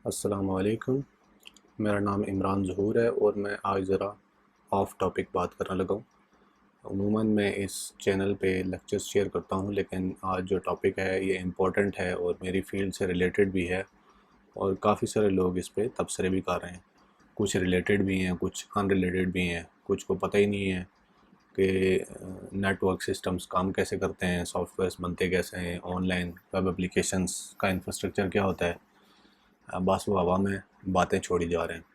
अस्सलामुअलैकुम। मेरा नाम इमरान ज़हूर है और मैं आज ज़रा ऑफ टॉपिक बात करने लगा हूँ। अमूमन मैं इस चैनल पे लेक्चर्स शेयर करता हूँ, लेकिन आज जो टॉपिक है ये इम्पोर्टेंट है और मेरी फ़ील्ड से रिलेटेड भी है और काफ़ी सारे लोग इस पे तबसरे भी कर रहे हैं। कुछ रिलेटेड भी हैं, कुछ अनरिलेटेड भी हैं, कुछ को पता ही नहीं है कि नेटवर्क सिस्टम्स काम कैसे करते हैं, सॉफ्टवेयर्स बनते कैसे हैं, ऑनलाइन वेब एप्लीकेशंस का इंफ्रास्ट्रक्चर क्या होता है। बस वो हवा में बातें छोड़ी जा रहे हैं।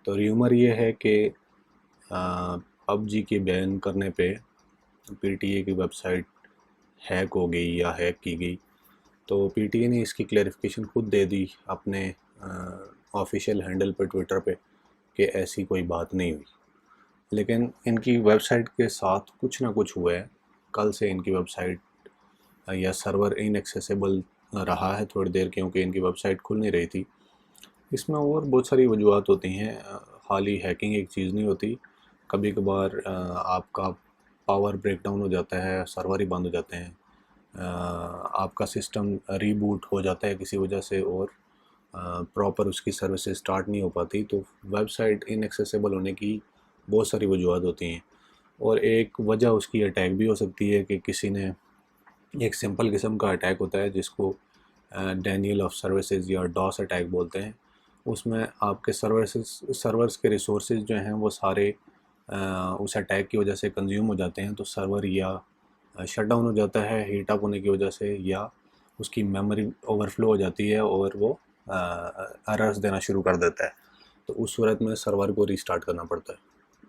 तो र्यूमर ये है कि पबजी के बैन करने पे पीटीए की वेबसाइट हैक हो गई या हैक की गई। तो पीटीए ने इसकी क्लैरिफिकेशन खुद दे दी अपने ऑफिशियल हैंडल पे ट्विटर पे कि ऐसी कोई बात नहीं हुई। लेकिन इनकी वेबसाइट के साथ कुछ ना कुछ हुआ है। कल से इनकी वेबसाइट या सर्वर इनएक्सेसिबल रहा है थोड़ी देर, क्योंकि इनकी वेबसाइट खुल नहीं रही थी। इसमें और बहुत सारी वजूहत होती हैं। खाली हैकिंग एक चीज़ नहीं होती। कभी कभार आपका पावर ब्रेकडाउन हो जाता है, सर्वर ही बंद हो जाते हैं, आपका सिस्टम रीबूट हो जाता है किसी वजह से और प्रॉपर उसकी सर्विसेज स्टार्ट नहीं हो पाती। तो वेबसाइट इनएक्सेसिबल होने की बहुत सारी वजूहत होती हैं और एक वजह उसकी अटैक भी हो सकती है कि किसी ने एक सिंपल किस्म का अटैक होता है जिसको डैनियल ऑफ सर्विसेज या डॉस अटैक बोलते हैं। उसमें आपके सर्वर्स के रिसोर्सेज जो हैं वो सारे उस अटैक की वजह से कंज्यूम हो जाते हैं। तो सर्वर या शट डाउन हो जाता है हीट अप होने की वजह से, या उसकी मेमोरी ओवरफ्लो हो जाती है और वो एरर्स देना शुरू कर देता है। तो उस सूरत में सर्वर को रीस्टार्ट करना पड़ता है।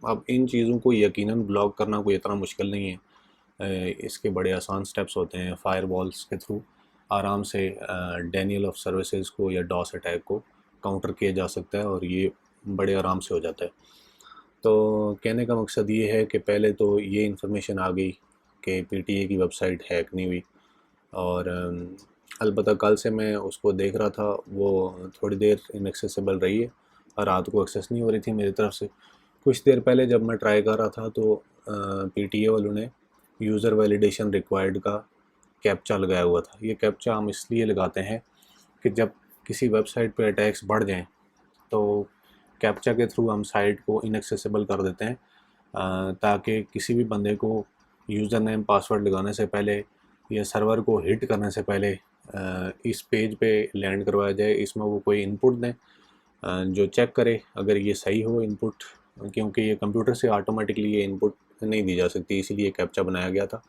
अब इन चीज़ों को यकीनन ब्लॉक करना कोई इतना मुश्किल नहीं है। इसके बड़े आसान स्टेप्स होते हैं। फायरवॉल्स के थ्रू आराम से डैनियल ऑफ सर्विसेज को या डॉस अटैक को काउंटर किया जा सकता है और ये बड़े आराम से हो जाता है। तो कहने का मकसद ये है कि पहले तो ये इन्फॉर्मेशन आ गई कि पीटीए की वेबसाइट हैक नहीं हुई और अलबत्ता कल से मैं उसको देख रहा था, वो थोड़ी देर इनएक्सेसिबल रही है और रात को एक्सेस नहीं हो रही थी मेरी तरफ से। कुछ देर पहले जब मैं ट्राई कर रहा था तो पीटीए वालों ने यूज़र वैलिडेशन रिक्वायर्ड का कैप्चा लगाया हुआ था। ये कैप्चा हम इसलिए लगाते हैं कि जब किसी वेबसाइट पे अटैक्स बढ़ जाएं तो कैप्चा के थ्रू हम साइट को इनएक्सेसिबल कर देते हैं, ताकि किसी भी बंदे को यूज़र नेम पासवर्ड लगाने से पहले या सर्वर को हिट करने से पहले इस पेज पे लैंड करवाया जाए। इसमें वो कोई इनपुट दें जो चेक करे अगर ये सही हो इनपुट, क्योंकि ये कंप्यूटर से ऑटोमेटिकली ये इनपुट नहीं दी जा सकती, इसीलिए कैप्चा बनाया गया था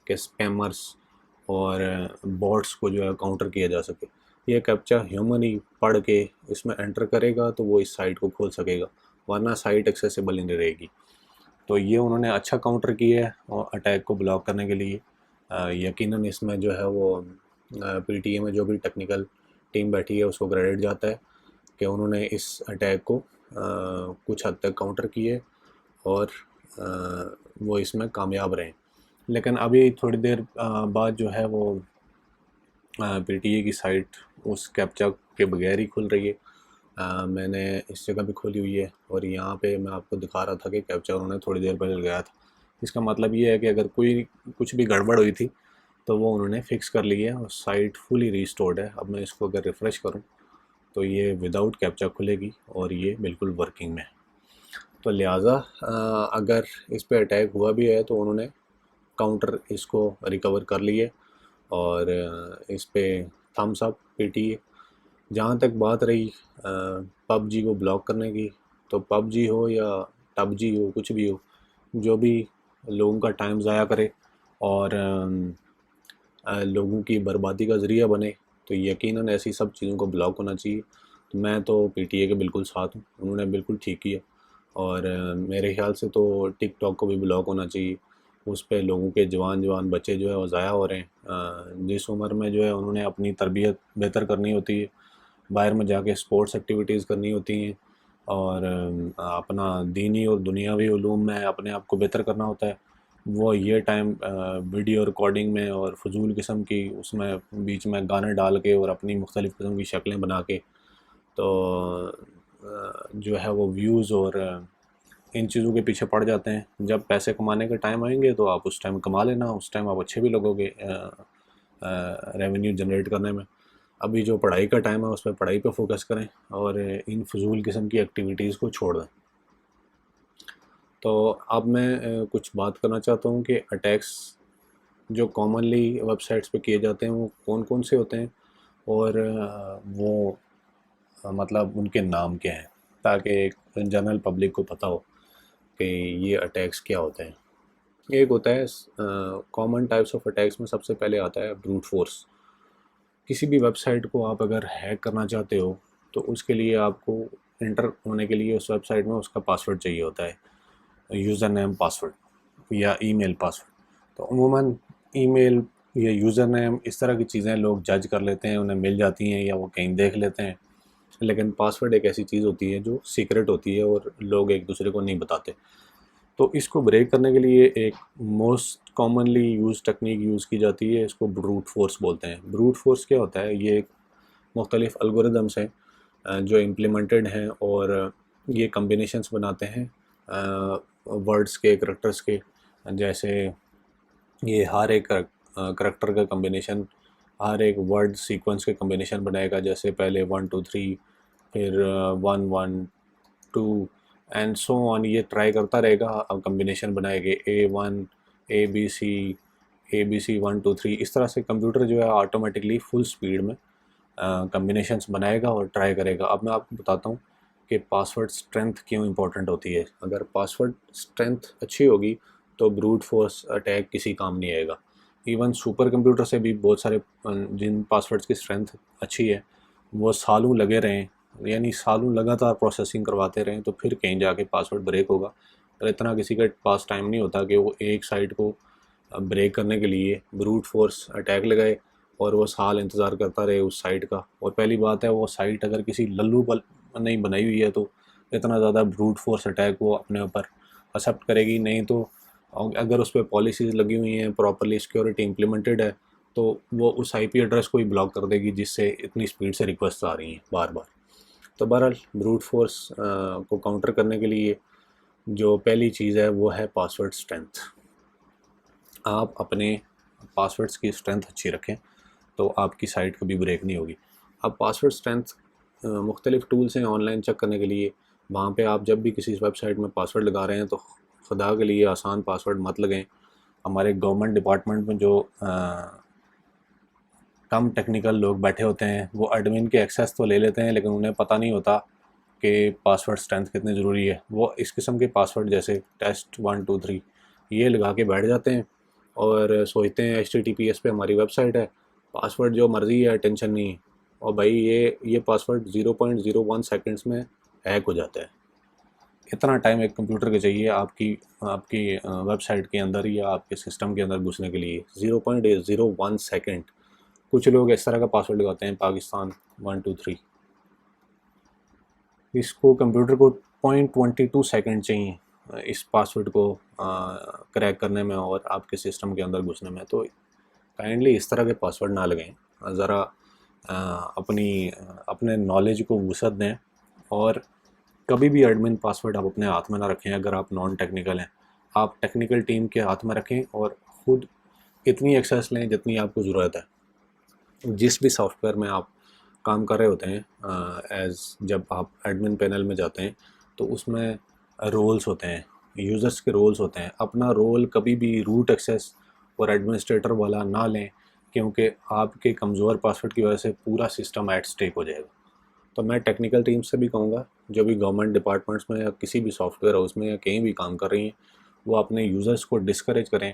कि स्पैमर्स और बॉट्स को जो है काउंटर किया जा सके। ये कैप्चा ह्यूमन ही पढ़ के इसमें एंटर करेगा तो वो इस साइट को खोल सकेगा, वरना साइट एक्सेसिबल ही नहीं रहेगी। तो ये उन्होंने अच्छा काउंटर किया है और अटैक को ब्लॉक करने के लिए। यकीनन इसमें जो है वो पीटीए में जो भी टेक्निकल टीम बैठी है उसको क्रेडिट जाता है कि उन्होंने इस अटैक को कुछ हद तक काउंटर किए और वो इसमें कामयाब रहे। लेकिन अभी थोड़ी देर बाद जो है वो पीटीए की साइट उस कैप्चा के बगैर ही खुल रही है। मैंने इस जगह भी खोली हुई है और यहाँ पे मैं आपको दिखा रहा था कि कैप्चा उन्होंने थोड़ी देर पहले लगाया था। इसका मतलब ये है कि अगर कोई कुछ भी गड़बड़ हुई थी तो वो उन्होंने फिक्स कर ली है और साइट फुली रीस्टोर्ड है। अब मैं इसको अगर रिफ़्रेश करूँ तो ये विदाउट कैप्चा खुलेगी और ये बिल्कुल वर्किंग में है। तो लिहाजा अगर इस पे अटैक हुआ भी है तो उन्होंने काउंटर इसको रिकवर कर लिए और इस पे थम्स अप पीटीए। जहाँ तक बात रही पबजी को ब्लॉक करने की, तो पबजी हो या टबजी हो, कुछ भी हो, जो भी लोगों का टाइम ज़ाया करे और लोगों की बर्बादी का ज़रिया बने, तो यकीनन ऐसी सब चीज़ों को ब्लॉक होना चाहिए। तो मैं तो पीटीए के बिल्कुल साथ हूँ, उन्होंने बिल्कुल ठीक किया। और मेरे ख्याल से तो टिकटॉक को भी ब्लॉक होना चाहिए। उस पे लोगों के जवान जवान बच्चे जो है वो ज़ाया हो रहे हैं। जिस उम्र में जो है उन्होंने अपनी तरबियत बेहतर करनी होती है, बाहर में जाके स्पोर्ट्स एक्टिविटीज़ करनी होती हैं और अपना दीनी और दुनियावी उलूम में अपने आप को बेहतर करना होता है, वो ये टाइम वीडियो रिकॉर्डिंग में और फजूल किस्म की उसमें बीच में गाने डाल के और अपनी मुख्तलिफ़ किस्म की शक्लें बना के तो जो है वो व्यूज़ और इन चीज़ों के पीछे पड़ जाते हैं। जब पैसे कमाने का टाइम आएंगे तो आप उस टाइम कमा लेना, उस टाइम आप अच्छे भी लगोगे रेवेन्यू जनरेट करने में। अभी जो पढ़ाई का टाइम है उसमें पढ़ाई पे फोकस करें और इन फजूल किस्म की एक्टिविटीज़ को छोड़ दें। तो अब मैं कुछ बात करना चाहता हूँ कि अटैक्स जो कॉमनली वेबसाइट्स पे किए जाते हैं वो कौन कौन से होते हैं, और वो मतलब उनके नाम क्या हैं, ताकि जनरल पब्लिक को पता हो कि ये अटैक्स क्या होते हैं। एक होता है कॉमन टाइप्स ऑफ अटैक्स में सबसे पहले आता है ब्रूट फोर्स। किसी भी वेबसाइट को आप अगर हैक करना चाहते हो तो उसके लिए आपको इंटर होने के लिए उस वेबसाइट में उसका पासवर्ड चाहिए होता है, यूज़र नेम पासवर्ड या ईमेल पासवर्ड। तो अमूमन ईमेल या यूज़र नेम इस तरह की चीज़ें लोग जज कर लेते हैं, उन्हें मिल जाती हैं या वो कहीं देख लेते हैं, लेकिन पासवर्ड एक ऐसी चीज़ होती है जो सीक्रेट होती है और लोग एक दूसरे को नहीं बताते। तो इसको ब्रेक करने के लिए एक most commonly use technique use की जाती है, इसको ब्रूट फोर्स बोलते हैं। ब्रूट फोर्स क्या होता है? ये मुख्तलिफ एल्गोरिदम्स हैं जो इम्प्लीमेंटेड हैं और ये कम्बिनेशंस बनाते हैं वर्ड्स के, करैक्टर्स के। जैसे ये हर एक करैक्टर का कम्बिनेशन, हर एक वर्ड सीक्वेंस के कम्बिनेशन बनाएगा। जैसे पहले 1 2 3, फिर 1 1 2 एंड सो ऑन, ये ट्राई करता रहेगा। अब कम्बिनेशन बनाएंगे A1 ABC ABC 1 2 3। इस तरह से कंप्यूटर जो है ऑटोमेटिकली फुल स्पीड में कम्बिनेशंस बनाएगा और ट्राई करेगा। अब मैं आपको बताता हूँ कि पासवर्ड स्ट्रेंथ क्यों इंपॉर्टेंट होती है। अगर पासवर्ड स्ट्रेंथ अच्छी होगी तो ब्रूट फोर्स अटैक किसी काम नहीं आएगा। इवन सुपर कंप्यूटर से भी बहुत सारे जिन पासवर्ड्स की स्ट्रेंथ अच्छी है वो सालों लगे रहें, यानी सालों लगातार प्रोसेसिंग करवाते रहें, तो फिर कहीं जाके पासवर्ड ब्रेक होगा। पर इतना किसी के पास टाइम नहीं होता कि वो एक साइट को ब्रेक करने के लिए ब्रूट फोर्स अटैक लगाए और वो साल इंतज़ार करता रहे उस साइट का। और पहली बात है, वो साइट अगर किसी लल्लू पल नहीं बनाई हुई है तो इतना ज़्यादा ब्रूट फोर्स अटैक वो अपने ऊपर एक्सेप्ट करेगी नहीं। तो अगर उस पर पॉलिसीज़ लगी हुई हैं, प्रॉपरली सिक्योरिटी इम्प्लीमेंटेड है, तो वो उस आईपी एड्रेस को ही ब्लॉक कर देगी जिससे इतनी स्पीड से रिक्वेस्ट आ रही हैं बार बार। तो बहरहाल ब्रूट फोर्स को काउंटर करने के लिए जो पहली चीज़ है वो है पासवर्ड स्ट्रेंथ। आप अपने पासवर्ड्स की स्ट्रेंथ अच्छी रखें तो आपकी साइट कभी ब्रेक नहीं होगी। अब पासवर्ड स्ट्रेंथ मुख्तलिफ टूल्स हैं ऑनलाइन चेक करने के लिए। वहाँ पे आप जब भी किसी वेबसाइट में पासवर्ड लगा रहे हैं तो खुदा के लिए आसान पासवर्ड मत लगाएं। हमारे गवर्नमेंट डिपार्टमेंट में जो कम टेक्निकल लोग बैठे होते हैं वो एडमिन के एक्सेस तो ले लेते हैं, लेकिन उन्हें पता नहीं होता कि पासवर्ड स्ट्रेंथ कितनी ज़रूरी है। वो इस किस्म के पासवर्ड जैसे टेस्ट 1 2 3 ये लगा के बैठ जाते हैं और सोचते हैं HTTPS पे हमारी वेबसाइट है, पासवर्ड जो मर्ज़ी है, टेंशन नहीं। और भाई ये पासवर्ड 0.01 सेकंड्स में हैक हो जाता है। इतना टाइम एक कंप्यूटर के चाहिए आपकी आपकी वेबसाइट के अंदर या आपके सिस्टम के अंदर घुसने के लिए, 0.01 सेकंड। कुछ लोग इस तरह का पासवर्ड लगाते हैं, पाकिस्तान 1 2 3। इसको कंप्यूटर को 0.22 सेकंड चाहिए इस पासवर्ड को क्रैक करने में और आपके सिस्टम के अंदर घुसने में। तो काइंडली इस तरह के पासवर्ड ना लगाएं। ज़रा अपने नॉलेज को वुसअत दें और कभी भी एडमिन पासवर्ड आप अपने हाथ में ना रखें। अगर आप नॉन टेक्निकल हैं, आप टेक्निकल टीम के हाथ में रखें और ख़ुद इतनी एक्सेस लें जितनी आपको ज़रूरत है। जिस भी सॉफ्टवेयर में आप काम कर रहे होते हैं जब आप एडमिन पैनल में जाते हैं तो उसमें रोल्स होते हैं, यूज़र्स के रोल्स होते हैं। अपना रोल कभी भी रूट एक्सेस और एडमिनिस्ट्रेटर वाला ना लें, क्योंकि आपके कमज़ोर पासवर्ड की वजह से पूरा सिस्टम एट स्टेक हो जाएगा। तो मैं टेक्निकल टीम से भी कहूँगा, जो भी गवर्नमेंट डिपार्टमेंट्स में या किसी भी सॉफ्टवेयर हाउस में या कहीं भी काम कर रही हैं, वो अपने यूज़र्स को डिस्करेज करें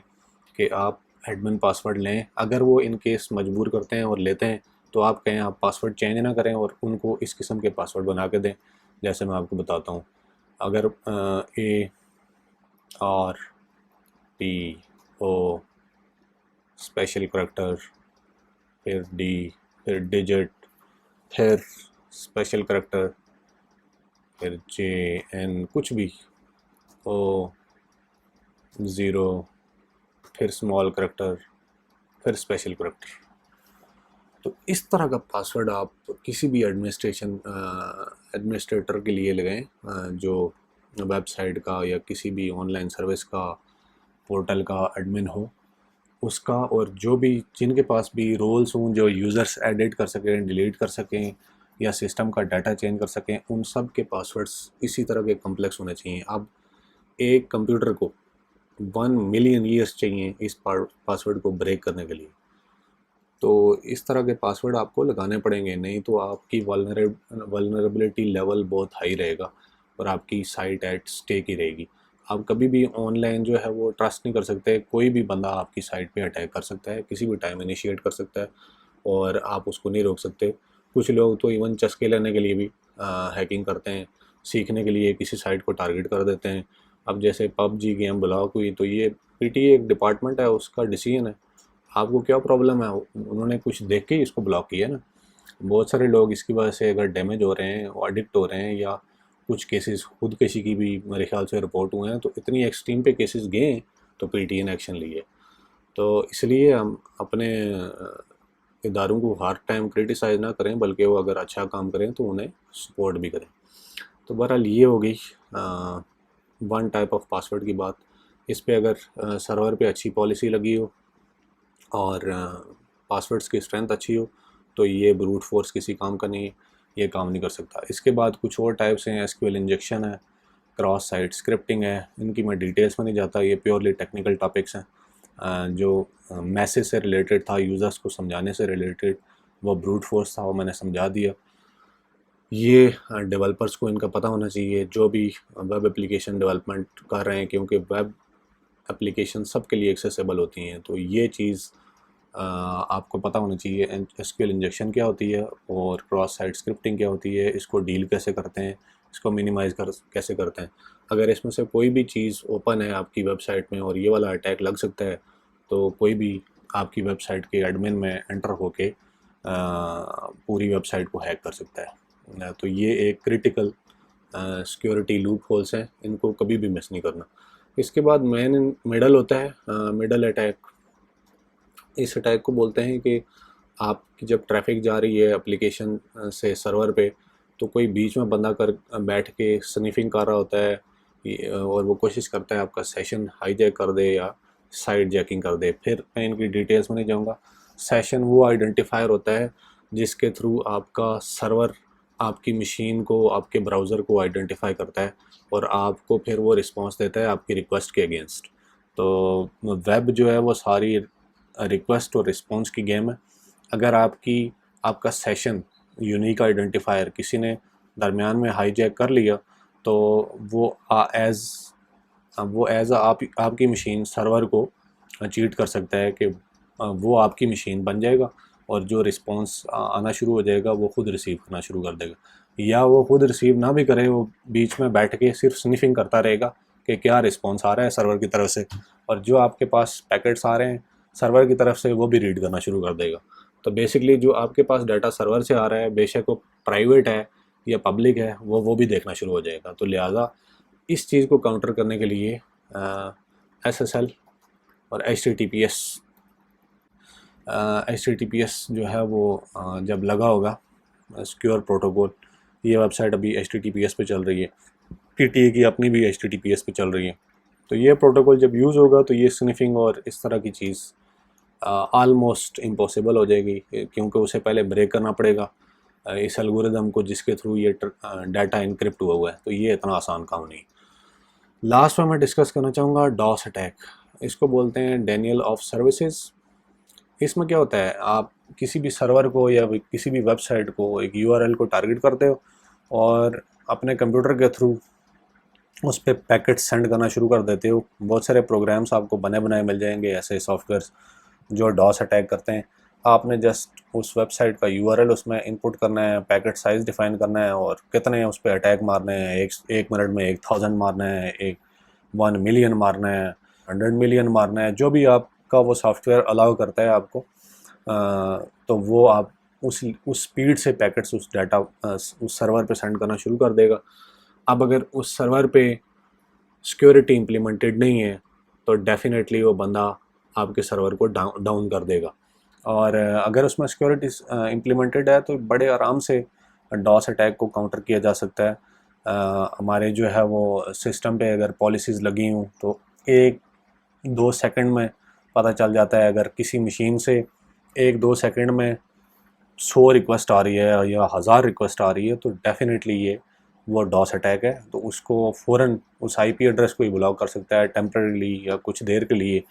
कि आप एडमिन पासवर्ड लें। अगर वो इन केस मजबूर करते हैं और लेते हैं तो आप कहें आप पासवर्ड चेंज ना करें और उनको इस किस्म के पासवर्ड बना के दें। जैसे मैं आपको बताता हूँ, अगर ARTO स्पेशल करैक्टर, फिर D, फिर डिजिट, फिर स्पेशल करैक्टर, फिर JN, कुछ भी, O0, फिर स्मॉल करैक्टर, फिर स्पेशल करैक्टर। तो इस तरह का पासवर्ड आप किसी भी एडमिनिस्ट्रेटर के लिए लगाएं जो वेबसाइट का या किसी भी ऑनलाइन सर्विस का पोर्टल का एडमिन हो। उसका, और जो भी जिनके पास भी रोल्स हों जो यूज़र्स एडिट कर सकें, डिलीट कर सकें या सिस्टम का डाटा चेंज कर सकें, उन सब के पासवर्ड्स इसी तरह के कम्प्लेक्स होने चाहिए। अब एक कंप्यूटर को 1 मिलियन ईयर्स चाहिए इस पासवर्ड को ब्रेक करने के लिए, तो इस तरह के पासवर्ड आपको लगाने पड़ेंगे, नहीं तो आपकी वल्नरेबिलिटी लेवल बहुत हाई रहेगा और आपकी साइट एट स्टेक ही रहेगी। आप कभी भी ऑनलाइन जो है वो ट्रस्ट नहीं कर सकते, कोई भी बंदा आपकी साइट पे अटैक कर सकता है, किसी भी टाइम इनिशिएट कर सकता है और आप उसको नहीं रोक सकते। कुछ लोग तो इवन चस्के लेने के लिए भी हैकिंग करते हैं, सीखने के लिए किसी साइट को टारगेट कर देते हैं। अब जैसे पबजी गेम ब्लॉक हुई, तो ये पीटीए एक डिपार्टमेंट है, उसका डिसीजन है, आपको क्या प्रॉब्लम है? उन्होंने कुछ देख के ही इसको ब्लॉक किया ना। बहुत सारे लोग इसकी वजह से अगर डैमेज हो रहे हैं, एडिक्ट हो रहे हैं, या कुछ केसेस खुदकुशी की भी मेरे ख्याल से रिपोर्ट हुए हैं, तो इतनी एक्सट्रीम पे केसेस गए हैं तो पीटीए ने एक्शन लिए। तो इसलिए हम अपने इदारों को हर टाइम क्रिटिसाइज़ ना करें, बल्कि वो अगर अच्छा काम करें तो उन्हें सपोर्ट भी करें। तो बहरहाल ये हो गई वन टाइप ऑफ पासवर्ड की बात। इस पे अगर सर्वर पे अच्छी पॉलिसी लगी हो और पासवर्ड्स की स्ट्रेंथ अच्छी हो, तो ये ब्रूट फोर्स किसी काम का नहीं है, ये काम नहीं कर सकता। इसके बाद कुछ और टाइप्स हैं, एसक्यूएल इंजेक्शन है, क्रॉस साइट स्क्रिप्टिंग है, इनकी मैं डिटेल्स में नहीं जाता, ये प्योरली टेक्निकल टॉपिक्स हैं। जो मैसेज से रिलेटेड था, यूज़र्स को समझाने से रिलेटेड, वो ब्रूट फोर्स था, वो मैंने समझा दिया। ये डेवलपर्स को इनका पता होना चाहिए, जो भी वेब एप्लीकेशन डेवलपमेंट कर रहे हैं, क्योंकि वेब एप्लीकेशन सबके लिए एक्सेसिबल होती हैं, तो ये चीज़ आपको पता होना चाहिए एसक्यूएल इंजेक्शन क्या होती है और क्रॉस साइट स्क्रिप्टिंग क्या होती है, इसको डील कैसे करते हैं, इसको मिनिमाइज़ कैसे करते हैं। अगर इसमें से कोई भी चीज़ ओपन है आपकी वेबसाइट में और ये वाला अटैक लग सकता है, तो कोई भी आपकी वेबसाइट के एडमिन में एंटर होके पूरी वेबसाइट को हैक कर सकता है। तो ये एक क्रिटिकल सिक्योरिटी लूप होल्स हैं, इनको कभी भी मिस नहीं करना। इसके बाद मिडल होता है, मिडल अटैक। इस अटैक को बोलते हैं कि आपकी जब ट्रैफिक जा रही है एप्लीकेशन से सर्वर पे, तो कोई बीच में बंदा कर बैठ के स्निफिंग कर रहा होता है, और वो कोशिश करता है आपका सेशन हाईजैक कर दे या साइट जैकिंग कर दे। फिर मैं इनकी डिटेल्स में नहीं जाऊँगा। सेशन वो आइडेंटिफायर होता है जिसके थ्रू आपका सर्वर आपकी मशीन को, आपके ब्राउज़र को आइडेंटिफाई करता है और आपको फिर वो रिस्पॉन्स देता है आपकी रिक्वेस्ट के अगेंस्ट। तो वेब जो है वो सारी रिक्वेस्ट और रिस्पॉन्स की गेम है। अगर आपका सेशन यूनिक आइडेंटिफायर किसी ने दरमियान में हाईजैक कर लिया, तो वो एज आपकी मशीन सर्वर को चीट कर सकता है कि वो आपकी मशीन बन जाएगा और जो रिस्पॉन्स आना शुरू हो जाएगा वो खुद रिसीव करना शुरू कर देगा, या वो खुद रिसीव ना भी करे, वो बीच में बैठ के सिर्फ स्निफिंग करता रहेगा कि क्या रिस्पॉन्स आ रहा है सर्वर की तरफ से, और जो आपके पास पैकेट्स आ रहे हैं सर्वर की तरफ से वो भी रीड करना शुरू कर देगा। तो बेसिकली जो आपके पास डाटा सर्वर से आ रहा है, बेशक वो प्राइवेट है या पब्लिक है, वो भी देखना शुरू हो जाएगा। तो लिहाजा इस चीज़ को काउंटर करने के लिए SSL और HTTPS जो है वो जब लगा होगा, सिक्योर प्रोटोकॉल, ये वेबसाइट अभी HTTPS पे चल रही है, PTA की अपनी भी HTTPS पे चल रही है। तो ये प्रोटोकॉल जब यूज़ होगा तो ये स्निफिंग और इस तरह की चीज़ ऑलमोस्ट इम्पॉसिबल हो जाएगी, क्योंकि उसे पहले ब्रेक करना पड़ेगा इस एल्गोरिदम को जिसके थ्रू ये डाटा इनक्रिप्ट हुआ है। तो ये इतना आसान काम नहीं। लास्ट में मैं डिस्कस करना चाहूँगा डॉस अटैक। इसको बोलते हैं डेनियल ऑफ सर्विसेज। इसमें क्या होता है, आप किसी भी सर्वर को या किसी भी वेबसाइट को एक URL को टारगेट करते हो और अपने कंप्यूटर के थ्रू उस पर पैकेट सेंड करना शुरू कर देते हो। बहुत सारे प्रोग्राम्स आपको बने बनाए मिल जाएंगे, ऐसे सॉफ्टवेयर्स जो डॉस अटैक करते हैं। आपने जस्ट उस वेबसाइट का URL उसमें इनपुट करना है, पैकेट साइज़ डिफाइन करना है और कितने उस पर अटैक मारने हैं। एक मिनट में 1000 मारना है, 1 मिलियन मारना है, 100 मिलियन मारना है, जो भी आपका वो सॉफ्टवेयर अलाउ करता है आपको। तो वो आप उस स्पीड से पैकेट्स उस डाटा उस सर्वर पे सेंड करना शुरू कर देगा। अब अगर उस सर्वर पे सिक्योरिटी इम्प्लीमेंटेड नहीं है तो डेफिनेटली वो बंदा आपके सर्वर को डाउन कर देगा। और अगर उसमें सिक्योरिटी इम्प्लीमेंटेड है तो बड़े आराम से डॉस अटैक को काउंटर किया जा सकता है। हमारे जो है वो सिस्टम पे अगर पॉलिसीज़ लगी हों तो 1-2 सेकंड में पता चल जाता है। अगर किसी मशीन से 1-2 सेकंड में 100 रिक्वेस्ट आ रही है या 1000 रिक्वेस्ट आ रही है तो डेफिनेटली ये वो डॉस अटैक है। तो उसको फ़ौरन उस आईपी एड्रेस को ही ब्लॉक कर सकता है टेम्परेरीली या कुछ देर के लिए।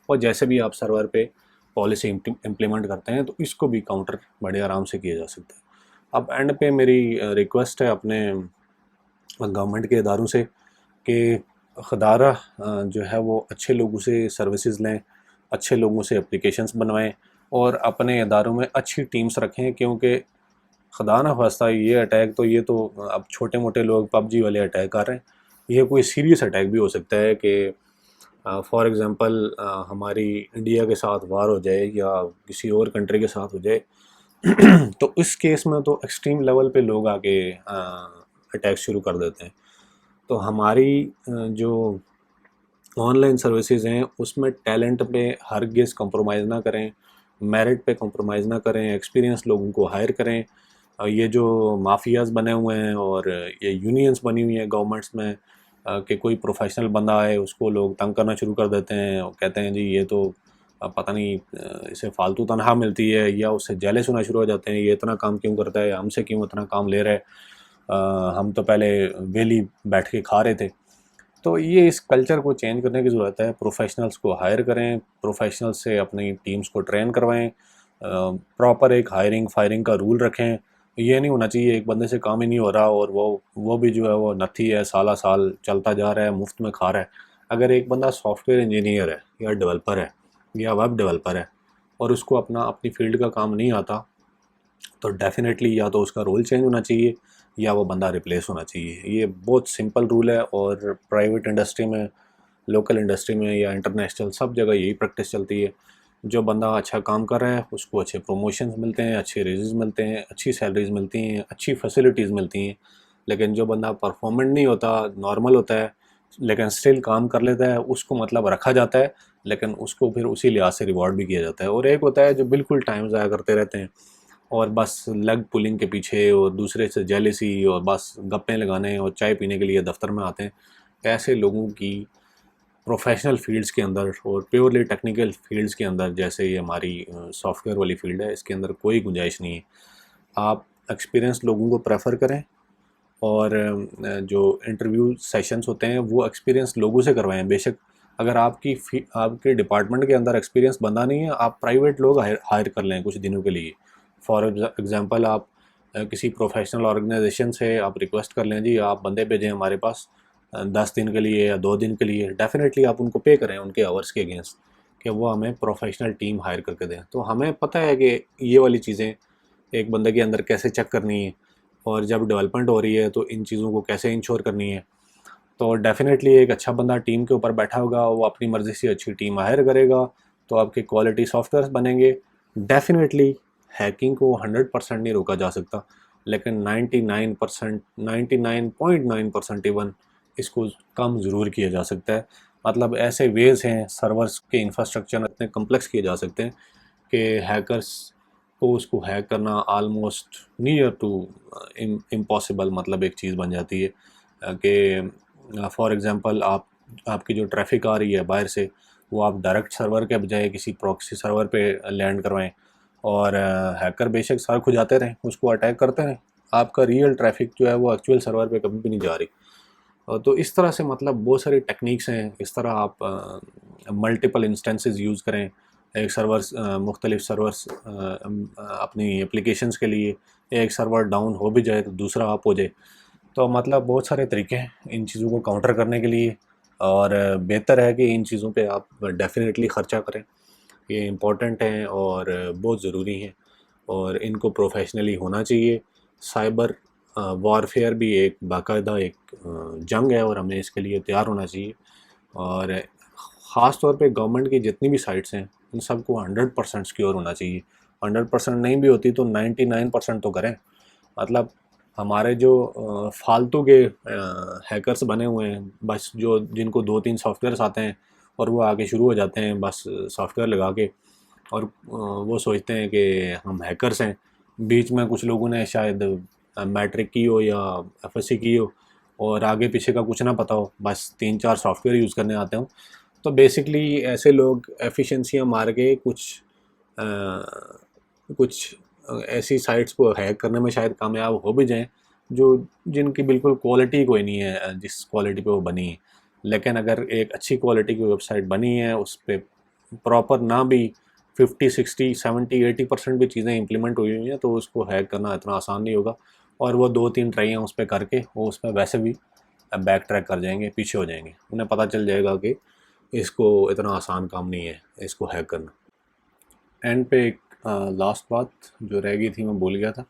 और जैसे भी आप सर्वर पे पॉलिसी इम्प्लीमेंट करते हैं तो इसको भी काउंटर बड़े आराम से किया जा सकता है। अब एंड पे मेरी रिक्वेस्ट है अपने गवर्नमेंट के इदारों से कि खदारा जो है वो अच्छे लोगों से सर्विसेज लें, अच्छे लोगों से एप्लीकेशंस बनवाएं और अपने इदारों में अच्छी टीम्स रखें। क्योंकि खुदा ना खास्ता ये अटैक तो ये तो अब छोटे मोटे लोग पबजी वाले अटैक कर रहे हैं, ये कोई सीरियस अटैक भी हो सकता है कि फॉर एग्ज़ाम्पल हमारी इंडिया के साथ वार हो जाए या किसी और कंट्री के साथ हो जाए तो इस केस में तो एक्सट्रीम लेवल पे लोग आके अटैक शुरू कर देते हैं। तो हमारी जो ऑनलाइन सर्विसेज हैं उसमें टैलेंट पे हरगिज़ कंप्रोमाइज़ ना करें, मेरिट पे कंप्रोमाइज़ ना करें, एक्सपीरियंस लोगों को हायर करें। ये जो माफियाज़ बने हुए हैं और ये यूनियंस बनी हुई हैं गवर्नमेंट्स में कि कोई प्रोफेशनल बंदा आए उसको लोग तंग करना शुरू कर देते हैं और कहते हैं जी ये तो पता नहीं इसे फालतू तनख्वाह मिलती है, या उससे जेलस होना शुरू हो जाते हैं, ये इतना काम क्यों करता है, हमसे क्यों इतना काम ले रहा है, हम तो पहले वेली बैठ के खा रहे थे। तो ये इस कल्चर को चेंज करने की ज़रूरत है। प्रोफेशनल्स को हायर करें, प्रोफेशनल्स से अपनी टीम्स को ट्रेन करवाएं, प्रॉपर एक हायरिंग फायरिंग का रूल रखें। ये नहीं होना चाहिए एक बंदे से काम ही नहीं हो रहा और वो भी जो है वो नत्थी है, साला साल चलता जा रहा है, मुफ्त में खा रहा है। अगर एक बंदा सॉफ्टवेयर इंजीनियर है या डेवलपर है या वेब डेवलपर है और उसको अपनी फील्ड का काम नहीं आता तो डेफिनेटली या तो उसका रोल चेंज होना चाहिए या वो बंदा रिप्लेस होना चाहिए। ये बहुत सिंपल रूल है और प्राइवेट इंडस्ट्री में, लोकल इंडस्ट्री में या इंटरनेशनल सब जगह यही प्रैक्टिस चलती है। जो बंदा अच्छा काम कर रहा है उसको अच्छे प्रमोशंस मिलते हैं, अच्छे रेजेस मिलते हैं, अच्छी सैलरीज मिलती हैं, अच्छी फैसिलिटीज़ मिलती हैं। लेकिन जो बंदा परफॉर्मेंट नहीं होता, नॉर्मल होता है लेकिन स्टिल काम कर लेता है, उसको मतलब रखा जाता है लेकिन उसको फिर उसी लिहाज से रिवॉर्ड भी किया जाता है। और एक होता है जो बिल्कुल टाइम ज़ाया करते रहते हैं और बस लेग पुलिंग के पीछे और दूसरे से जेलसी और बस गप्पे लगाने और चाय पीने के लिए दफ्तर में आते हैं। ऐसे लोगों की प्रोफेशनल फील्ड्स के अंदर और प्योरली टेक्निकल फील्ड्स के अंदर, जैसे ये हमारी सॉफ्टवेयर वाली फील्ड है, इसके अंदर कोई गुंजाइश नहीं है। आप एक्सपीरियंस लोगों को प्रेफर करें और जो इंटरव्यू सेशंस होते हैं वो एक्सपीरियंस लोगों से करवाएं। बेशक अगर आपके डिपार्टमेंट के अंदर एक्सपीरियंस बंदा नहीं है, आप प्राइवेट लोग हायर कर लें कुछ दिनों के लिए। फॉर एग्ज़ाम्पल आप किसी प्रोफेशनल ऑर्गेनाइजेशन से आप रिक्वेस्ट कर लें जी आप बंदे भेजें हमारे पास 10 दिन के लिए या 2 दिन के लिए। डेफिनेटली आप उनको पे करें उनके आवर्स के अगेंस्ट कि वो हमें प्रोफेशनल टीम हायर करके दें। तो हमें पता है कि ये वाली चीज़ें एक बंदे के अंदर कैसे चेक करनी है और जब डेवलपमेंट हो रही है तो इन चीज़ों को कैसे इंश्योर करनी है। तो डेफिनेटली एक अच्छा बंदा टीम के ऊपर बैठा होगा, वो अपनी मर्ज़ी से अच्छी टीम हायर करेगा तो आपके क्वालिटी सॉफ्टवेयर बनेंगे। डेफिनेटली हैकिंग को 100% नहीं रोका जा सकता लेकिन 99%, 99.9% इवन इसको कम ज़रूर किया जा सकता है। मतलब ऐसे वेज़ हैं सर्वर्स के इंफ्रास्ट्रक्चर इतने कम्प्लेक्स किए जा सकते हैं कि हैकर्स को उसको हैक करना आलमोस्ट नियर टू इम्पॉसिबल मतलब एक चीज़ बन जाती है कि फॉर एग्ज़ाम्पल आपकी जो ट्रैफिक आ रही है बाहर से वो आप डायरेक्ट सर्वर के बजाय किसी प्रॉक्सी सर्वर पे लैंड करवाएं और हैकर बेशक सर खुजाते रहें, उसको अटैक करते रहें, आपका रियल ट्रैफिक जो है वो एक्चुअल सर्वर पे कभी भी नहीं जा रही। तो इस तरह से मतलब बहुत सारी टेक्निक्स हैं। इस तरह आप मल्टीपल इंस्टेंसेस यूज़ करें, एक सर्वर्स मुख्तलिफ सर्वर्स अपनी एप्लीकेशंस के लिए, एक सर्वर डाउन हो भी जाए तो दूसरा अप हो जाए। तो मतलब बहुत सारे तरीके हैं इन चीज़ों को काउंटर करने के लिए और बेहतर है कि इन चीज़ों पे आप डेफिनेटली ख़र्चा करें। ये इम्पोर्टेंट हैं और बहुत ज़रूरी हैं और इनको प्रोफेशनली होना चाहिए। साइबर वॉरफेयर भी एक बाकायदा एक जंग है और हमें इसके लिए तैयार होना चाहिए। और ख़ास तौर पे गवर्नमेंट की जितनी भी साइट्स हैं इन सबको 100% सिक्योर होना चाहिए। 100% नहीं भी होती तो 99% तो करें। मतलब हमारे जो फालतू के हैकर्स बने हुए हैं बस जो जिनको 2-3 सॉफ्टवेयर्स आते हैं और वो आगे शुरू हो जाते हैं बस सॉफ्टवेयर लगा के और वो सोचते हैं कि हम हैकर्स हैं। बीच में कुछ लोगों ने शायद मैट्रिक की हो या एफएससी की हो और आगे पीछे का कुछ ना पता हो, बस 3-4 सॉफ्टवेयर यूज़ करने आते हो तो बेसिकली ऐसे लोग एफिशिएंसियाँ मार के कुछ ऐसी साइट्स को हैक करने में शायद कामयाब हो भी जाएं जो जिनकी बिल्कुल क्वालिटी कोई नहीं है जिस क्वालिटी पे वो बनी है। लेकिन अगर एक अच्छी क्वालिटी की वेबसाइट बनी है, उस पर प्रॉपर ना भी 50, 60, 70, 80% भी चीज़ें इंप्लीमेंट हुई हुई हैं, तो उसको हैक करना इतना आसान नहीं होगा। और वो 2-3 ट्राइयाँ उस पर करके वो उस पर वैसे भी बैक ट्रैक कर जाएंगे, पीछे हो जाएंगे। उन्हें पता चल जाएगा कि इसको इतना आसान काम नहीं है इसको हैक करना। एंड पे एक लास्ट बात जो रह गई थी, मैं भूल गया था,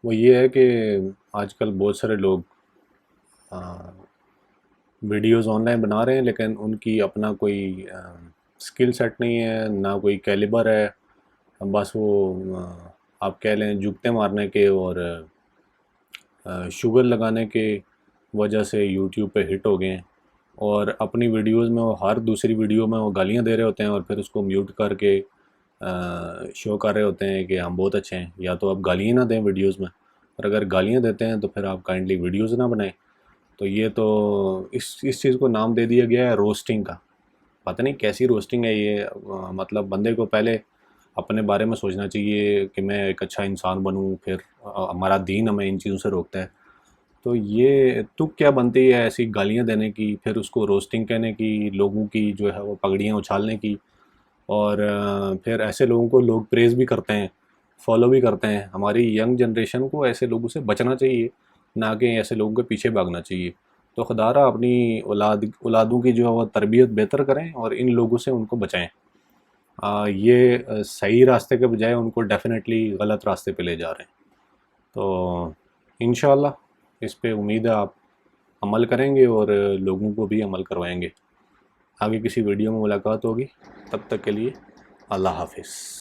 वो ये है कि आजकल बहुत सारे लोग वीडियोस ऑनलाइन बना रहे हैं, लेकिन उनकी अपना कोई स्किल सेट नहीं है, ना कोई कैलिबर है। बस वो आप कह लें जुगते मारने के और शुगर लगाने के वजह से यूट्यूब पे हिट हो गए हैं। और अपनी वीडियोस में वो हर दूसरी वीडियो में वो गालियाँ दे रहे होते हैं और फिर उसको म्यूट करके शो कर रहे होते हैं कि हम बहुत अच्छे हैं। या तो आप गालियाँ ना दें वीडियोस में, और अगर गालियाँ देते हैं तो फिर आप काइंडली वीडियोस ना बनाएं। तो ये तो इस चीज़ को नाम दे दिया गया है रोस्टिंग का। पता नहीं कैसी रोस्टिंग है ये। मतलब बंदे को पहले अपने बारे में सोचना चाहिए कि मैं एक अच्छा इंसान बनूं, फिर हमारा दीन हमें इन चीज़ों से रोकता है। तो ये तुक क्या बनती है ऐसी गालियां देने की, फिर उसको रोस्टिंग कहने की, लोगों की जो है वो पगड़ियाँ उछालने की। और फिर ऐसे लोगों को लोग प्रेज़ भी करते हैं, फॉलो भी करते हैं। हमारी यंग जनरेशन को ऐसे लोगों से बचना चाहिए, ना कि ऐसे लोगों के पीछे भागना चाहिए। तो खुदारा अपनी औलादों की जो है वो तरबियत बेहतर करें और इन लोगों से उनको बचाएं। ये सही रास्ते के बजाय उनको डेफिनेटली गलत रास्ते पे ले जा रहे हैं। तो इंशाल्लाह इस पे उम्मीद है आप अमल करेंगे और लोगों को भी अमल करवाएंगे। आगे किसी वीडियो में मुलाकात होगी, तब तक के लिए अल्लाह हाफिज़।